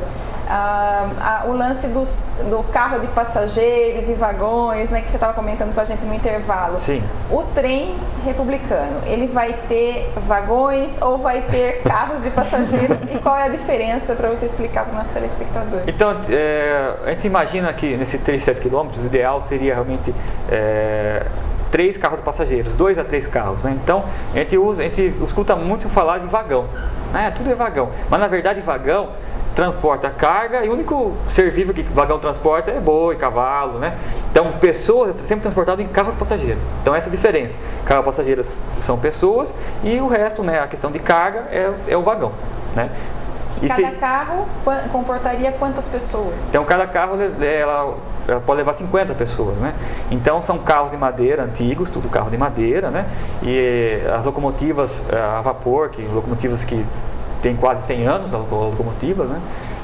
o lance do carro de passageiros e vagões, né, que você estava comentando com a gente no intervalo. Sim. O trem republicano, ele vai ter vagões ou vai ter carros de passageiros? E qual é a diferença, para você explicar para o nosso telespectador? Então, a gente imagina que nesse 7 quilômetros, o ideal seria realmente 3 carros de passageiros, 2 a 3 carros, né? Então, a gente escuta muito falar de vagão, né? Tudo é vagão, mas na verdade vagão transporta carga, e o único ser vivo que vagão transporta é boi, cavalo, né? Então, pessoas sempre transportadas em carros passageiros. Então, essa é a diferença. Carros passageiros são pessoas, e o resto, né, a questão de carga é o vagão, né? Cada carro comportaria quantas pessoas? Então, cada carro ela pode levar 50 pessoas, né? Então, são carros de madeira antigos, tudo carro de madeira, né? E as locomotivas a vapor, locomotivas que têm quase 100 anos, as locomotivas, né?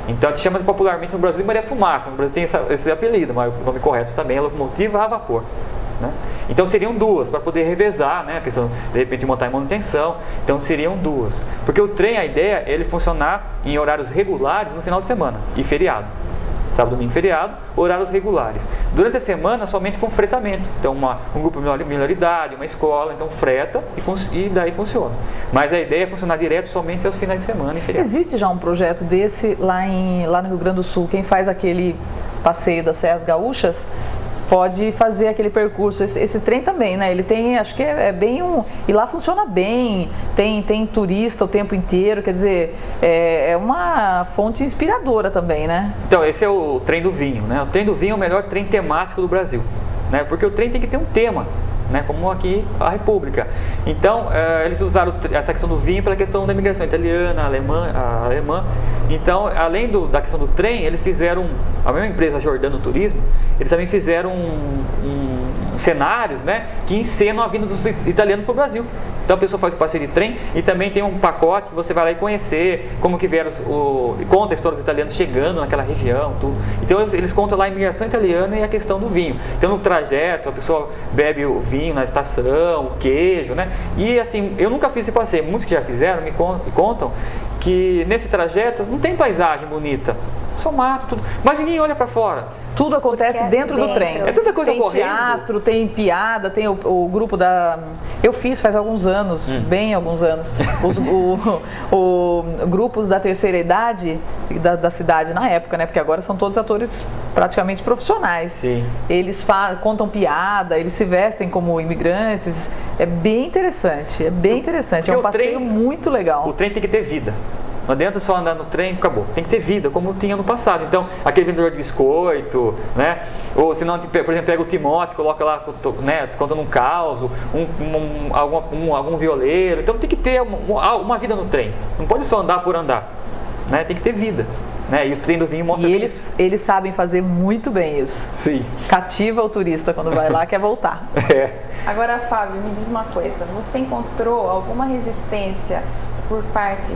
Então, a gente chama popularmente no Brasil de Maria Fumaça. No Brasil tem esse apelido, mas o nome correto também é locomotiva a vapor, né? Então seriam 2 para poder revezar, né? A questão de repente montar em manutenção. Então seriam 2, porque o trem, a ideia é ele funcionar em horários regulares no final de semana e feriado, sábado, domingo, feriado, horários regulares. Durante a semana somente com fretamento. Então um grupo de minoridade, uma escola, então freta e daí funciona. Mas a ideia é funcionar direto somente aos finais de semana e feriado. Existe já um projeto desse lá no Rio Grande do Sul? Quem faz aquele passeio das Serras Gaúchas pode fazer aquele percurso. Esse trem também, né? Ele tem, acho que é bem e lá funciona bem, tem turista o tempo inteiro, quer dizer, é uma fonte inspiradora também, né? Então, esse é o trem do vinho, né? O trem do vinho é o melhor trem temático do Brasil, né? Porque o trem tem que ter um tema, né, como aqui a República. Então, eles usaram essa questão do vinho pela questão da imigração italiana, alemã. Então, além da questão do trem, eles fizeram, a mesma empresa Giordano Turismo, eles também fizeram cenários, né, que encenam a vinda dos italianos para o Brasil. Então a pessoa faz o passeio de trem e também tem um pacote que você vai lá e conhecer como que vieram, conta a história dos italianos chegando naquela região, tudo. Então eles contam lá a imigração italiana e a questão do vinho. Então no trajeto a pessoa bebe o vinho na estação, o queijo, né? E assim, eu nunca fiz esse passeio, muitos que já fizeram me contam que nesse trajeto não tem paisagem bonita, só mato, tudo. Mas ninguém olha para fora. Tudo acontece dentro do trem. É tanta coisa correndo. Tem teatro, tem piada, tem o grupo da... Eu fiz faz alguns anos, bem alguns anos, grupos da terceira idade da cidade na época, né? Porque agora são todos atores praticamente profissionais. Sim. Eles contam piada, eles se vestem como imigrantes. É bem interessante, é bem interessante. Porque é um passeio muito legal. O trem tem que ter vida. Não adianta só andar no trem, acabou. Tem que ter vida, como tinha no passado. Então, aquele vendedor de biscoito, né? Ou se não, por exemplo, pega o Timóteo, coloca lá, né, contando um caos, algum violeiro. Então tem que ter uma vida no trem. Não pode só andar por andar, né? Tem que ter vida. Né? E o trem do vinho mostra isso. Eles sabem fazer muito bem isso. Sim. Cativa o turista quando vai lá, quer voltar. Agora, Fábio, me diz uma coisa. Você encontrou alguma resistência por parte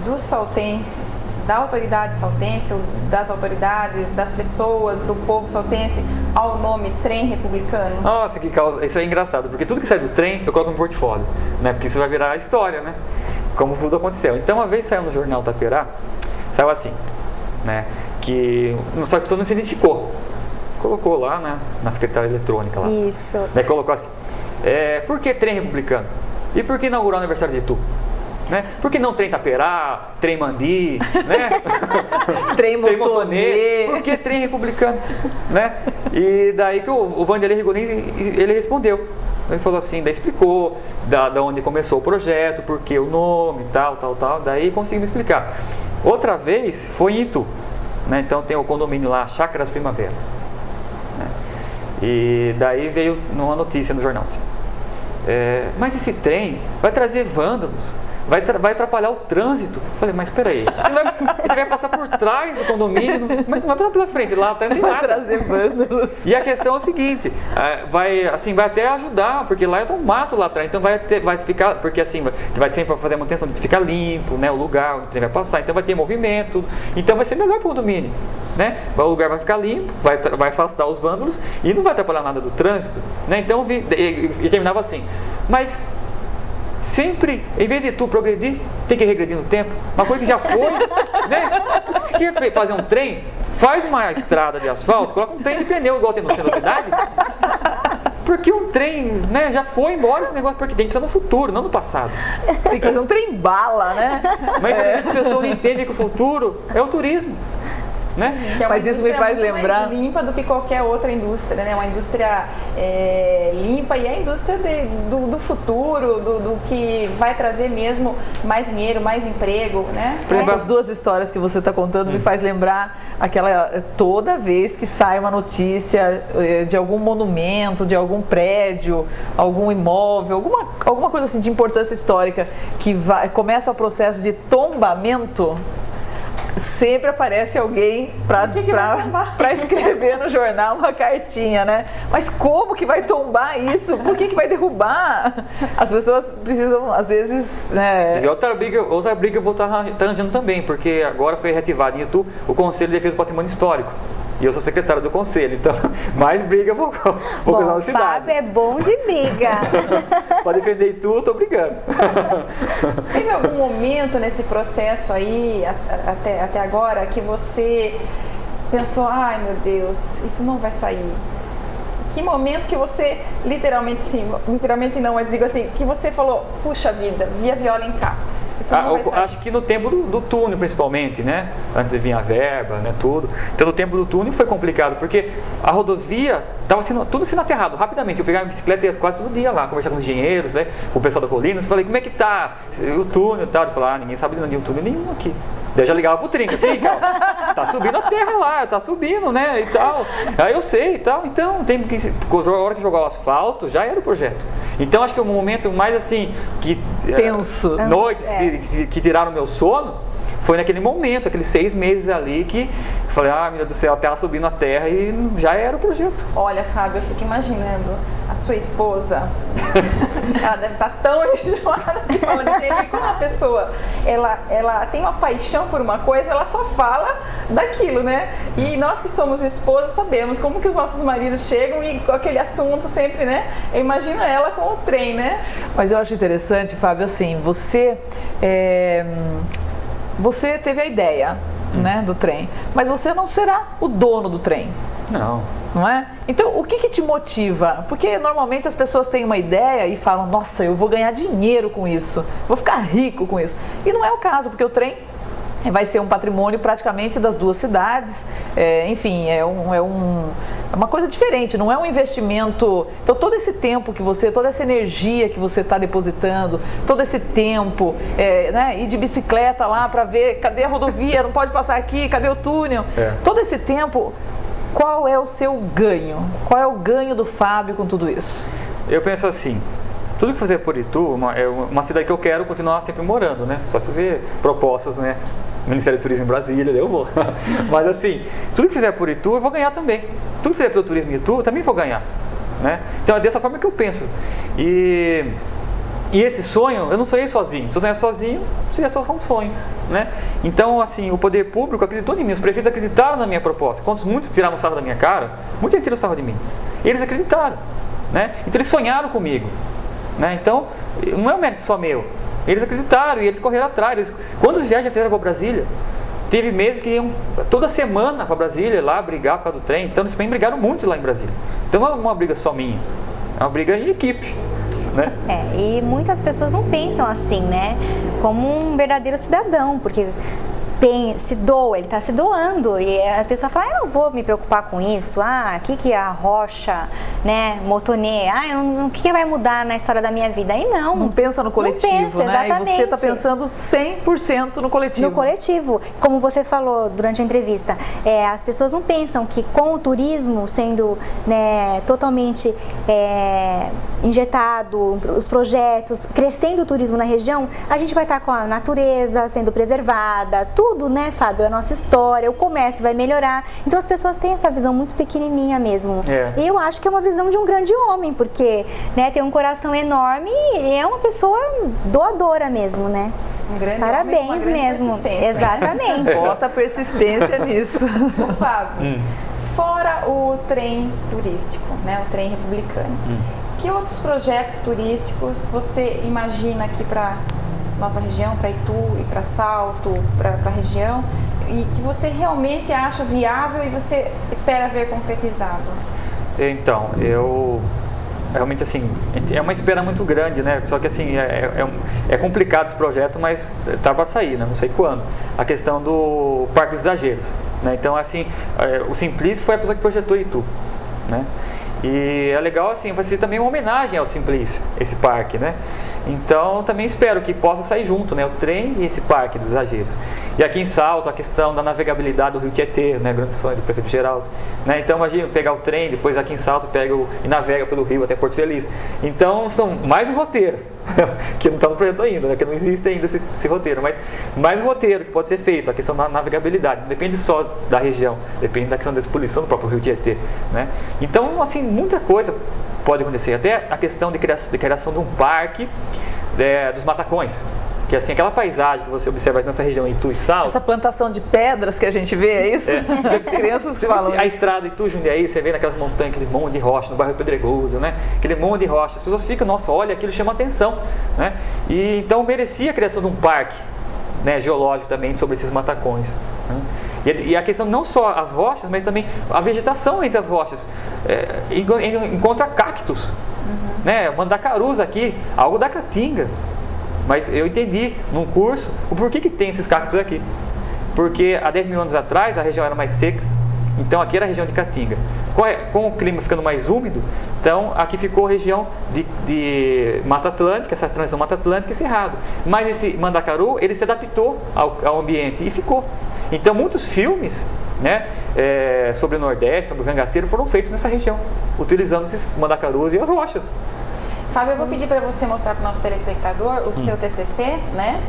dos saltenses, da autoridade saltense, ou das autoridades, das pessoas, do povo saltense, ao nome Trem Republicano? Nossa, que causa. Isso é engraçado, porque tudo que sai do trem eu coloco no portfólio, né? Porque isso vai virar a história, né? Como tudo aconteceu. Então, uma vez saiu no jornal Taperá, saiu assim, né? Que só que a pessoa não se identificou. Colocou lá, né? Na secretária eletrônica lá. Isso. Né? Colocou assim, por que Trem Republicano? E por que inaugurar o aniversário de Itu? Né? Por que não Trem Taperá, Trem Mandi, né? Trem Motonê. Por que Trem Republicano? Né? E daí que o Vanderlei Rigolin, ele respondeu. Ele falou assim, daí explicou da onde começou o projeto, por que o nome, tal. Daí conseguimos explicar. Outra vez foi em Itu, né? Então tem o condomínio lá, Chácaras Primavera, né? E daí veio uma notícia no jornal assim, mas esse trem vai trazer vândalos, vai atrapalhar o trânsito. Falei, mas peraí, ele vai passar por trás do condomínio, mas não vai passar pela frente, lá atrás não tem nada. Vai trazer vândalos. E a questão é o seguinte, vai até ajudar, porque lá é um mato lá atrás, então vai ficar, porque assim, vai sempre fazer a manutenção de ficar limpo, né, o lugar onde o trem vai passar, então vai ter movimento, então vai ser melhor para o condomínio, né? O lugar vai ficar limpo, vai afastar os vândalos e não vai atrapalhar nada do trânsito, né? Então, e terminava assim, mas sempre, em vez de tu progredir, tem que regredir no tempo. Uma coisa que já foi, né? Se quer fazer um trem, faz uma estrada de asfalto, coloca um trem de pneu igual tem no centro da cidade. Porque um trem, né, já foi embora esse negócio, porque tem que ser no futuro, não no passado. Tem que fazer um trem bala, né? Mas as pessoas não entendem que o futuro é o turismo. Né? Que é uma Mas isso me faz muito lembrar mais limpa do que qualquer outra indústria, né? Uma indústria limpa e a indústria do futuro, do que vai trazer mesmo mais dinheiro, mais emprego, né? Essas duas histórias que você está contando me faz lembrar aquela toda vez que sai uma notícia de algum monumento, de algum prédio, algum imóvel, alguma coisa assim de importância histórica que começa o processo de tombamento. Sempre aparece alguém para escrever no jornal uma cartinha, né? Mas como que vai tombar isso? Por que vai derrubar? As pessoas precisam, às vezes... Né? E outra briga eu vou estar arranjando também, porque agora foi reativado em Itu o Conselho de Defesa do Patrimônio Histórico. E eu sou secretário do conselho, então mais briga vou causar na cidade. Fábio é bom de briga. Para defender Itu, eu tô brigando. Teve algum momento nesse processo aí, até agora, que você pensou, ai meu Deus, isso não vai sair? Que momento que você, literalmente não, mas digo assim, que você falou, puxa vida, vi a viola em cá. Acho que no tempo do túnel, principalmente, né? Antes de vir a verba, né? Tudo. Então, no tempo do túnel foi complicado, porque a rodovia estava tudo sendo aterrado rapidamente. Eu pegava minha bicicleta e ia quase todo dia lá, conversar com os engenheiros, né? Com o pessoal da colina. Eu falei, como é que tá o túnel e tal? Ele falou, ninguém sabe de nenhum túnel nenhum aqui. Daí eu já ligava pro Trinca, tá subindo a terra lá, tá subindo, né, e tal. Aí eu sei e tal, então tem que, a hora que jogar o asfalto, já era o projeto. Então acho que o momento mais assim, que tenso, noite, que tiraram o meu sono, foi naquele momento, aqueles 6 meses ali que eu falei, meu Deus do céu, a terra subindo a terra e já era o projeto. Olha, Fábio, eu fico imaginando a sua esposa, ela deve estar tão enjoada de falar de trem, porque quando uma pessoa, ela tem uma paixão por uma coisa, ela só fala daquilo, né? E nós que somos esposas sabemos como que os nossos maridos chegam e com aquele assunto sempre, né? Eu imagino ela com o trem, né? Mas eu acho interessante, Fábio, assim, você teve a ideia, né, do trem, mas você não será o dono do trem. Não é? Então, o que te motiva? Porque normalmente as pessoas têm uma ideia e falam, nossa, eu vou ganhar dinheiro com isso, vou ficar rico com isso. E não é o caso, porque o trem vai ser um patrimônio praticamente das 2 cidades, enfim, é uma coisa diferente, não é um investimento. Então todo esse tempo que você, toda essa energia que você está depositando, todo esse tempo, né, ir de bicicleta lá para ver, cadê a rodovia, não pode passar aqui, cadê o túnel, todo esse tempo, qual é o seu ganho? Qual é o ganho do Fábio com tudo isso? Eu penso assim, tudo que fazer por Itu é uma cidade que eu quero continuar sempre morando, né? Só se ver propostas, né? Ministério do Turismo em Brasília, eu vou. Mas assim, tudo que fizer por Itu, eu vou ganhar também. Tudo que fizer pelo turismo em Itu, eu também vou ganhar, né? Então é dessa forma que eu penso. E esse sonho, eu não sonhei sozinho. Se eu sonhar sozinho, seria só um sonho, né? Então, assim, o poder público acreditou em mim, os prefeitos acreditaram na minha proposta. Muitos tiraram sarro da minha cara, muita gente tirou sarro de mim. E eles acreditaram, né? Então eles sonharam comigo, né? Então, não é um mérito só meu. Eles acreditaram e eles correram atrás. Quantas viagens fizeram para Brasília? Teve meses que iam toda semana para Brasília, lá brigar por causa do trem. Então eles também brigaram muito lá em Brasília. Então não é uma briga só minha, é uma briga em equipe, né? E muitas pessoas não pensam assim, né? Como um verdadeiro cidadão, porque se doa, ele está se doando, e a pessoa fala, eu não vou me preocupar com isso, o que é a rocha, né, Motonê, o que vai mudar na história da minha vida? Aí não pensa no coletivo, não pensa, né? Exatamente. E você está pensando 100% no coletivo. No coletivo, como você falou durante a entrevista, as pessoas não pensam que com o turismo sendo, né, totalmente injetado, os projetos, crescendo o turismo na região, a gente vai estar com a natureza sendo preservada, tudo, né, Fábio? A nossa história, o comércio vai melhorar. Então as pessoas têm essa visão muito pequenininha mesmo. E eu acho que é uma visão de um grande homem, porque, né, tem um coração enorme e é uma pessoa doadora mesmo, né? Um grande Parabéns homem com uma grande mesmo. persistência. Exatamente. Bota persistência nisso. Ô, Fábio, fora o trem turístico, né, o trem republicano, que outros projetos turísticos você imagina aqui para nossa região, para Itu e para Salto, para a região, e que você realmente acha viável e você espera ver concretizado? Então, eu realmente, assim, é uma espera muito grande, né? Só que assim, é complicado esse projeto, mas tá para sair, né? Não sei quando. A questão do Parque dos Exageros, né? Então, assim, o Simplício foi a pessoa que projetou Itu, né? E é legal, assim, vai ser também uma homenagem ao Simplício, esse parque, né? Então, também espero que possa sair junto, né? O trem e esse Parque dos Exageros. E aqui em Salto, a questão da navegabilidade do Rio Tietê, né? Grande sonho do prefeito Geraldo, né? Então, imagina pegar o trem, depois aqui em Salto e navega pelo rio até Porto Feliz. Então, são mais um roteiro, que não está no projeto ainda, né? Que não existe ainda esse roteiro, mas mais um roteiro que pode ser feito, a questão da navegabilidade. Não depende só da região, depende da questão da exposição do próprio Rio Tietê, né? Então, assim, muita coisa pode acontecer, até a questão de criação de um parque dos matacões, que assim, aquela paisagem que você observa nessa região Itu e Salto, essa plantação de pedras que a gente vê, é isso? As crianças falam. A estrada Itu, Jundiaí, você vê naquelas montanhas, aquele monte de rocha, no bairro Pedregoso, né? Aquele monte de rocha, as pessoas ficam, nossa, olha, aquilo chama atenção, né? E então merecia a criação de um parque, né, geológico também sobre esses matacões, né? E a questão não só as rochas, mas também a vegetação entre as rochas. Encontra cactos, né? Mandacarus aqui, algo da Caatinga. Mas eu entendi num curso o porquê que tem esses cactos aqui. Porque há 10 mil anos atrás a região era mais seca, então aqui era a região de Caatinga. com o clima ficando mais úmido, então aqui ficou região de Mata Atlântica, essa transição Mata Atlântica e Cerrado. Mas esse Mandacaru, ele se adaptou ao ambiente e ficou. Então muitos filmes, né, sobre o Nordeste, sobre o cangaceiro, foram feitos nessa região, utilizando esses mandacarus e as rochas. Fábio, eu vou pedir para você mostrar para o nosso telespectador o seu TCC, né?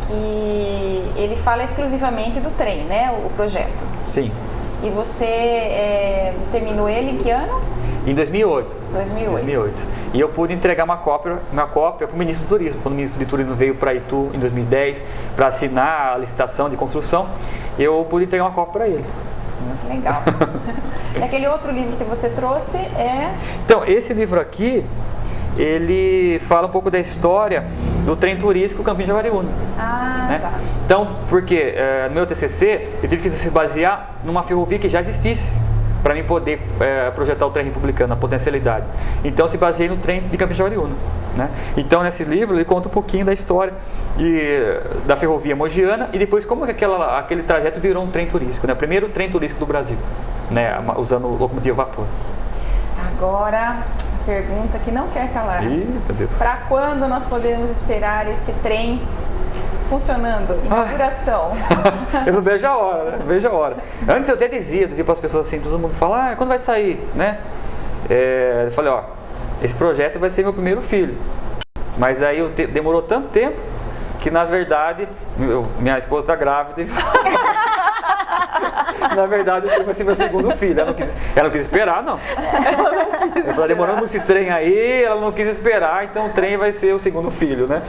Que ele fala exclusivamente do trem, né? O projeto. Sim. E você terminou ele em que ano? Em 2008. 2008. E eu pude entregar uma cópia para o ministro do Turismo. Quando o ministro de Turismo veio para Itu em 2010 para assinar a licitação de construção, eu pude entregar uma cópia para ele. Legal. E aquele outro livro que você trouxe é... Então, esse livro aqui, ele fala um pouco da história do trem turístico Campinho de Jaguariúna. Né? Tá. Então, porque no meu TCC, eu tive que se basear numa ferrovia que já existisse, para mim poder projetar o trem republicano, a potencialidade. Então, se baseei no trem de Campinho de Jaguariúna. Né? Então, nesse livro, ele conta um pouquinho da história da ferrovia mogiana e depois como aquele trajeto virou um trem turístico, né? O primeiro trem turístico do Brasil, né? Usando locomotiva a vapor. Agora, pergunta que não quer calar. Ih, meu Deus. Para quando nós podemos esperar esse trem funcionando? Inauguração. Eu não vejo a hora, né? Não vejo a hora. Antes eu até dizia para as pessoas assim, todo mundo fala, quando vai sair, né? Eu falei, esse projeto vai ser meu primeiro filho. Mas aí demorou tanto tempo que, na verdade, minha esposa está grávida e... Na verdade, vai ser meu segundo filho. Ela não quis esperar, não. Ela está demorando esse trem aí, ela não quis esperar, então o trem vai ser o segundo filho, né?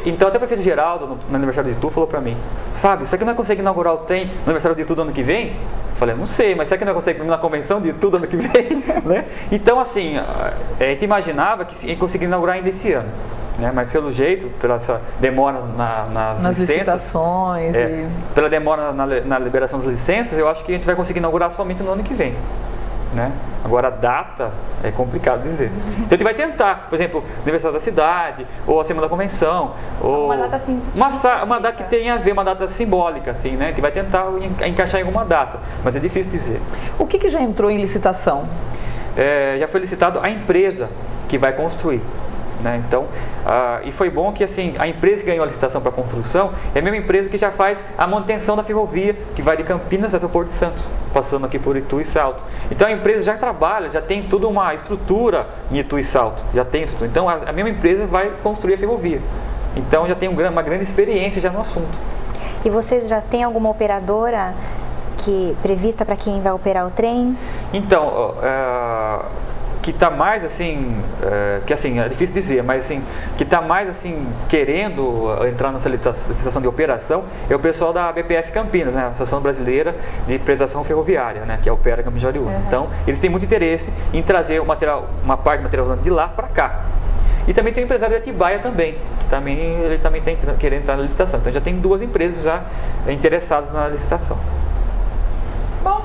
Então até o prefeito Geraldo, no aniversário de Itu, falou pra mim, Fábio, será que não consegue inaugurar o trem no aniversário de Itu do ano que vem? Eu falei, não sei, mas será que não consegue na convenção de Itu do ano que vem? Né? Então assim, a gente imaginava que ia conseguir inaugurar ainda esse ano. Né? Mas pelo jeito, pela essa demora nas licitações pela demora na liberação das licenças, eu acho que a gente vai conseguir inaugurar somente no ano que vem. Né? Agora a data é complicado dizer. Então a gente vai tentar, por exemplo, o aniversário da cidade, ou a semana da convenção, ou uma data assim, uma data que tenha a ver, uma data simbólica, assim, né? Que vai tentar encaixar em alguma data, mas é difícil dizer. O que já entrou em licitação? Já foi licitado a empresa que vai construir. Né? Então, e foi bom que assim, a empresa que ganhou a licitação para a construção é a mesma empresa que já faz a manutenção da ferrovia que vai de Campinas até o Porto de Santos, passando aqui por Itu e Salto. Então a empresa já trabalha, já tem toda uma estrutura em Itu e Salto, já tem estrutura. Então a mesma empresa vai construir a ferrovia. Então já tem uma grande experiência já no assunto. E vocês já têm alguma operadora prevista para quem vai operar o trem? Então, que está mais assim, que assim, é difícil dizer, mas assim, que está mais assim, querendo entrar nessa licitação de operação, é o pessoal da BPF Campinas, né, a Associação Brasileira de Preservação Ferroviária, né, que opera Campinho de Jaguariúna. Então, eles têm muito interesse em trazer uma parte do material de lá para cá. E também tem o empresário de Atibaia também, que ele também está querendo entrar na licitação. Então, já tem duas empresas já interessadas na licitação. Bom,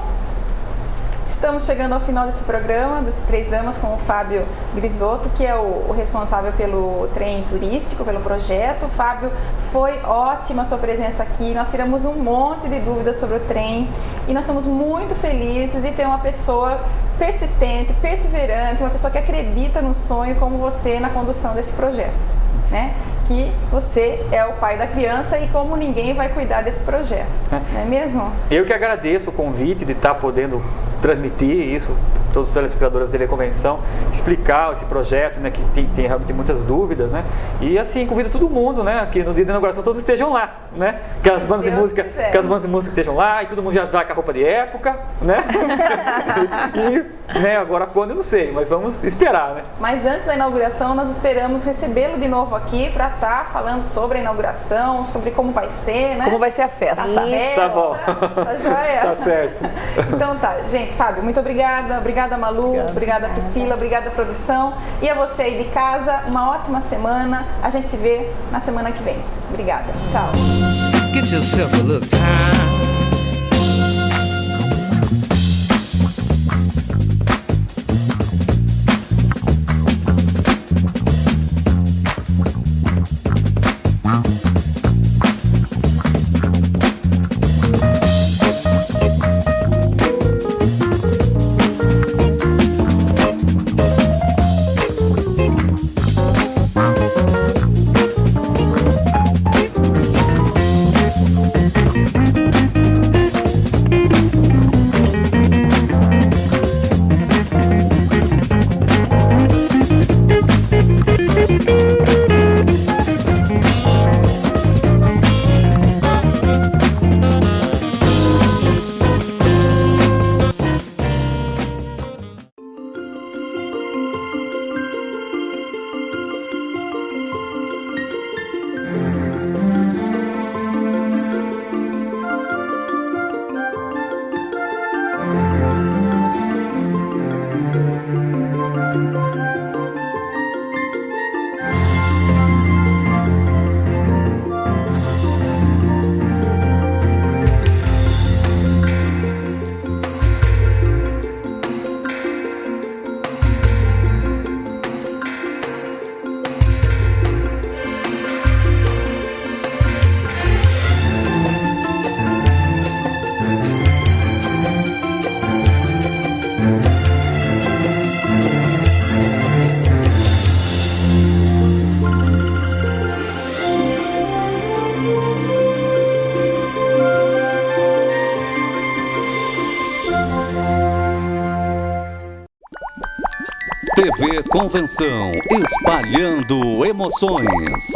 estamos chegando ao final desse programa, das Três Damas, com o Fábio Grisotto, que é o responsável pelo trem turístico, pelo projeto. Fábio, foi ótima a sua presença aqui, nós tiramos um monte de dúvidas sobre o trem e nós estamos muito felizes de ter uma pessoa persistente, perseverante, uma pessoa que acredita no sonho como você na condução desse projeto, né? Que você é o pai da criança e como ninguém vai cuidar desse projeto, não é mesmo? Eu que agradeço o convite de estar podendo transmitir isso, todos os telespectadores da TV Convenção, explicar esse projeto, né, que tem realmente muitas dúvidas, né? E assim, convido todo mundo, né, que no dia da inauguração todos estejam lá, né? Que as bandas de música estejam lá e todo mundo já vai com a roupa de época, né? E né, agora quando eu não sei, mas vamos esperar, né? Mas antes da inauguração, nós esperamos recebê-lo de novo aqui para estar falando sobre a inauguração, sobre como vai ser, né? Como vai ser a festa. Tá bom. Tá joia? Tá certo. Então tá, gente, Fábio, muito obrigada. Obrigada, Malu. Obrigada, Priscila. Obrigada, produção. E a você aí de casa, uma ótima semana. A gente se vê na semana que vem. Obrigada. Tchau. Get yourself a little time. TV Convenção, espalhando emoções.